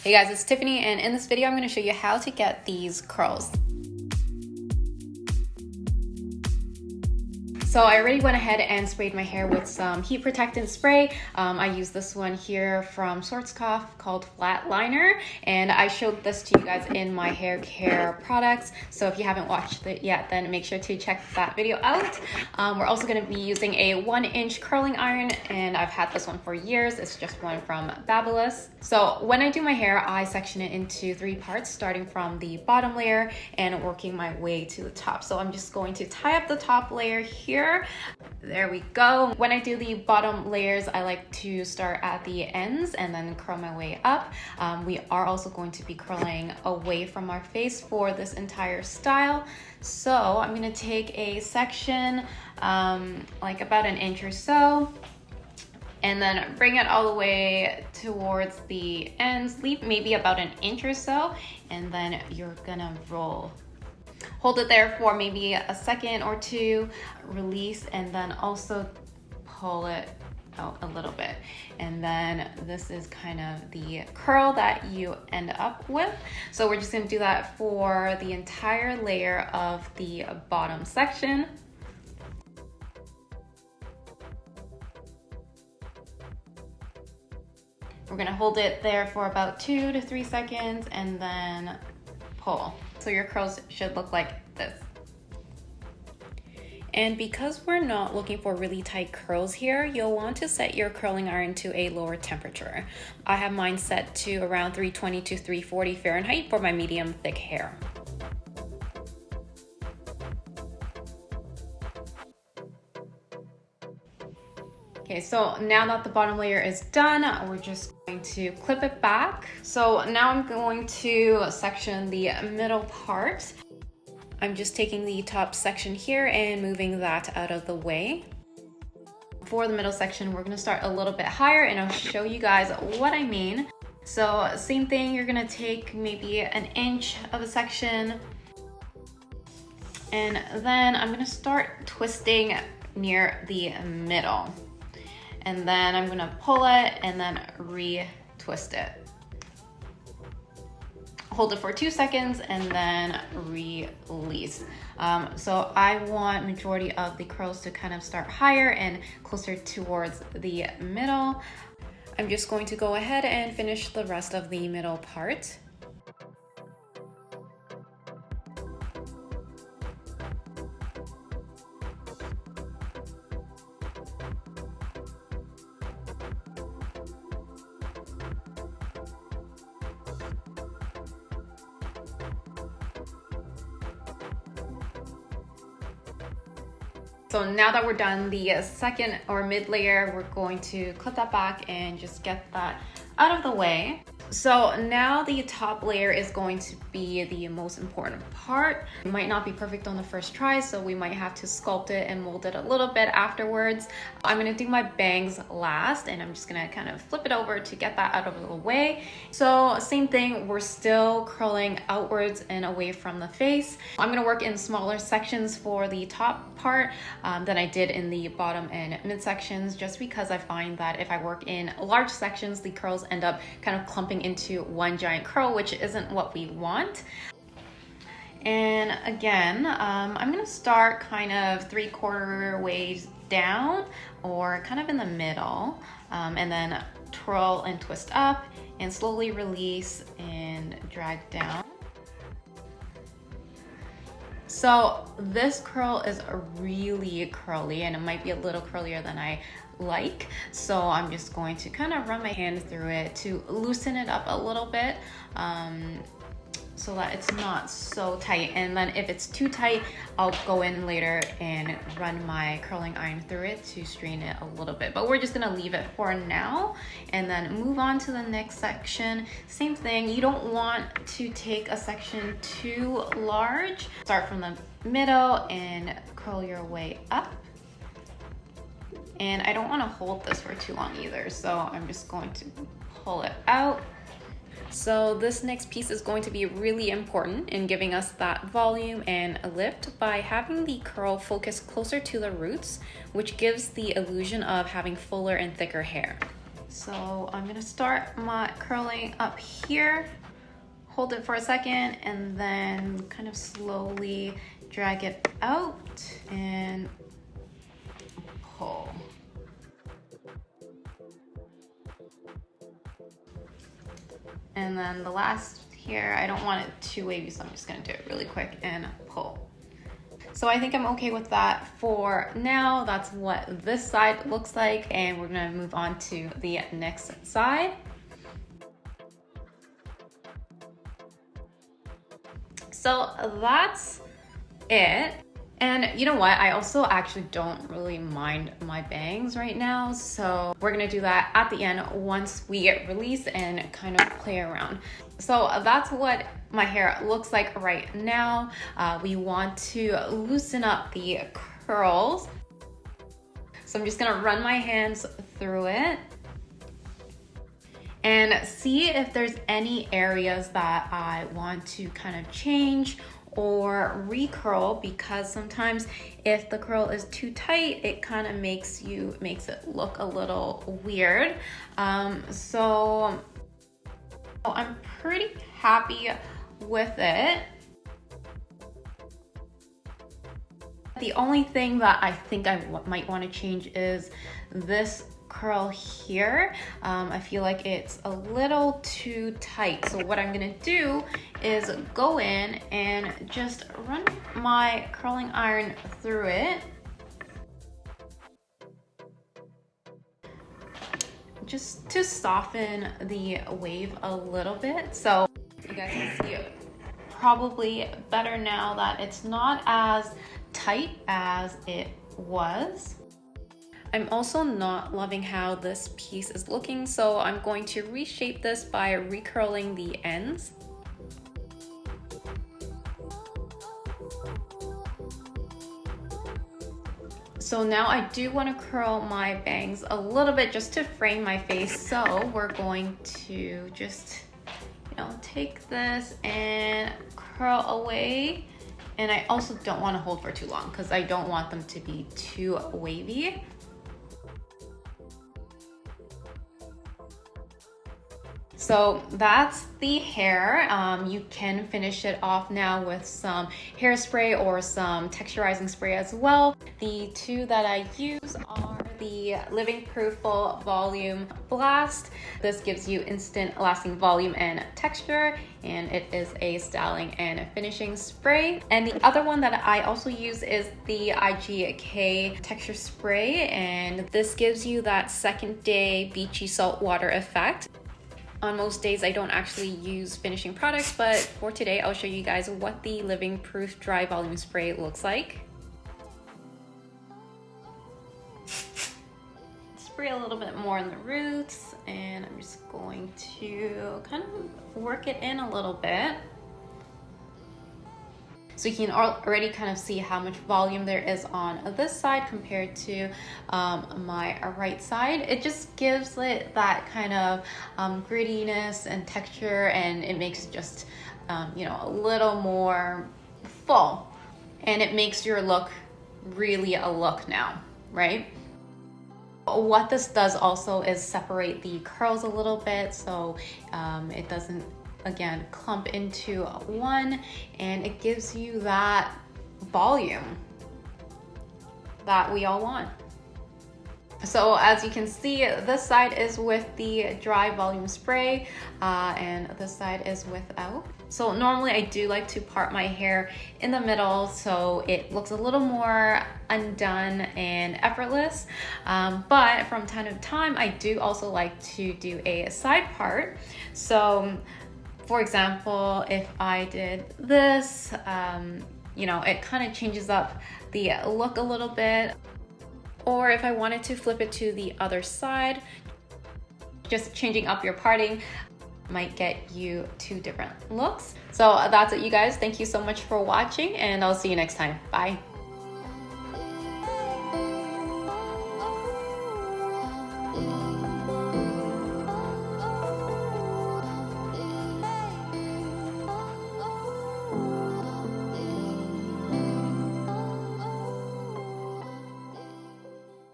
Hey guys, it's Tiffany, and in this video I'm going to show you how to get these curls. So I already went ahead and sprayed my hair with some heat protectant spray. I use this one here from Schwarzkopf called Flatliner, and I showed this to you guys in my hair care products. So if you haven't watched it yet, then make sure to check that video out. We're also going to be using a 1-inch curling iron, and I've had this one for years. It's just one from Babyliss. So when I do my hair, I section it into 3 parts, starting from the bottom layer and working my way to the top. So I'm just going to tie up the top layer here. There we go. When I do the bottom layers, I like to start at the ends and then curl my way up. We are also going to be curling away from our face for this entire style. So I'm going to take a section like about 1 inch or so, and then bring it all the way towards the ends. Leave maybe about 1 inch or so, and then you're gonna roll. Hold it there for maybe a second or two, release, and then also pull it out a little bit. And then this is kind of the curl that you end up with. So we're just gonna do that for the entire layer of the bottom section. We're gonna hold it there for about 2 to 3 seconds and then pull. So your curls should look like this. And because we're not looking for really tight curls here, you'll want to set your curling iron to a lower temperature. I have mine set to around 320 to 340 Fahrenheit for my medium thick hair. Okay, so now that the bottom layer is done, we're just going to clip it back. So now I'm going to section the middle part. I'm just taking the top section here and moving that out of the way. For the middle section, we're gonna start a little bit higher, and I'll show you guys what I mean. So same thing, you're gonna take maybe 1 inch of a section, and then I'm gonna start twisting near the middle. And then I'm gonna pull it and then re-twist it. Hold it for 2 seconds and then release. So I want majority of the curls to kind of start higher and closer towards the middle. I'm just going to go ahead and finish the rest of the middle part. So now that we're done the second or mid layer, we're going to clip that back and just get that out of the way. So now the top layer is going to be the most important part. It might not be perfect on the first try, so we might have to sculpt it and mold it a little bit afterwards. I'm gonna do my bangs last, and I'm just gonna kind of flip it over to get that out of the way. So same thing, we're still curling outwards and away from the face. I'm gonna work in smaller sections for the top part than I did in the bottom and mid sections, just because I find that if I work in large sections, the curls end up kind of clumping into one giant curl, which isn't what we want. And again, I'm gonna start kind of 3/4 ways down or kind of in the middle, and then twirl and twist up and slowly release and drag down. So this curl is really curly, and it might be a little curlier than I like. So I'm just going to kind of run my hand through it to loosen it up a little bit, so that it's not so tight. And then if it's too tight, I'll go in later and run my curling iron through it to strain it a little bit. But we're just gonna leave it for now and then move on to the next section. Same thing, you don't want to take a section too large. Start from the middle and curl your way up. And I don't want to hold this for too long either, so I'm just going to pull it out. So this next piece is going to be really important in giving us that volume and a lift by having the curl focus closer to the roots, which gives the illusion of having fuller and thicker hair. So I'm gonna start my curling up here, hold it for a second, and then kind of slowly drag it out and pull. And then the last here, I don't want it too wavy, so I'm just gonna do it really quick and pull. So I think I'm okay with that for now. That's what this side looks like, and we're gonna move on to the next side. So that's it. And you know what? I also actually don't really mind my bangs right now. So we're gonna do that at the end once we get released and kind of play around. So that's what my hair looks like right now. We want to loosen up the curls. So I'm just gonna run my hands through it and see if there's any areas that I want to kind of change or recurl, because sometimes if the curl is too tight, it kind of makes it look a little weird. So I'm pretty happy with it. The only thing that I think I might want to change is this curl here. I feel like it's a little too tight. So what I'm gonna do is go in and just run my curling iron through it. Just to soften the wave a little bit. So you guys can see it probably better now that it's not as tight as it was. I'm also not loving how this piece is looking, so I'm going to reshape this by recurling the ends. So now I do want to curl my bangs a little bit just to frame my face. So we're going to just, take this and curl away. And I also don't want to hold for too long because I don't want them to be too wavy. So that's the hair. You can finish it off now with some hairspray or some texturizing spray as well. The two that I use are the Living Proof Full Volume Blast. This gives you instant lasting volume and texture, and it is a styling and finishing spray. And the other one that I also use is the IGK texture spray, and this gives you that second day beachy saltwater effect. On most days, I don't actually use finishing products, but for today, I'll show you guys what the Living Proof Dry Volume Spray looks like. Spray a little bit more in the roots, and I'm just going to kind of work it in a little bit. So you can already kind of see how much volume there is on this side compared to my right side. It just gives it that kind of grittiness and texture, and it makes it just a little more full, and it makes your look really a look now, right? What this does also is separate the curls a little bit, so it doesn't again clump into one, and it gives you that volume that we all want. So as you can see, this side is with the dry volume spray and this side is without. So normally I do like to part my hair in the middle so it looks a little more undone and effortless, but from time to time I do also like to do a side part. So for example, if I did this, it kind of changes up the look a little bit. Or if I wanted to flip it to the other side, just changing up your parting might get you two different looks. So that's it, you guys. Thank you so much for watching, and I'll see you next time. Bye.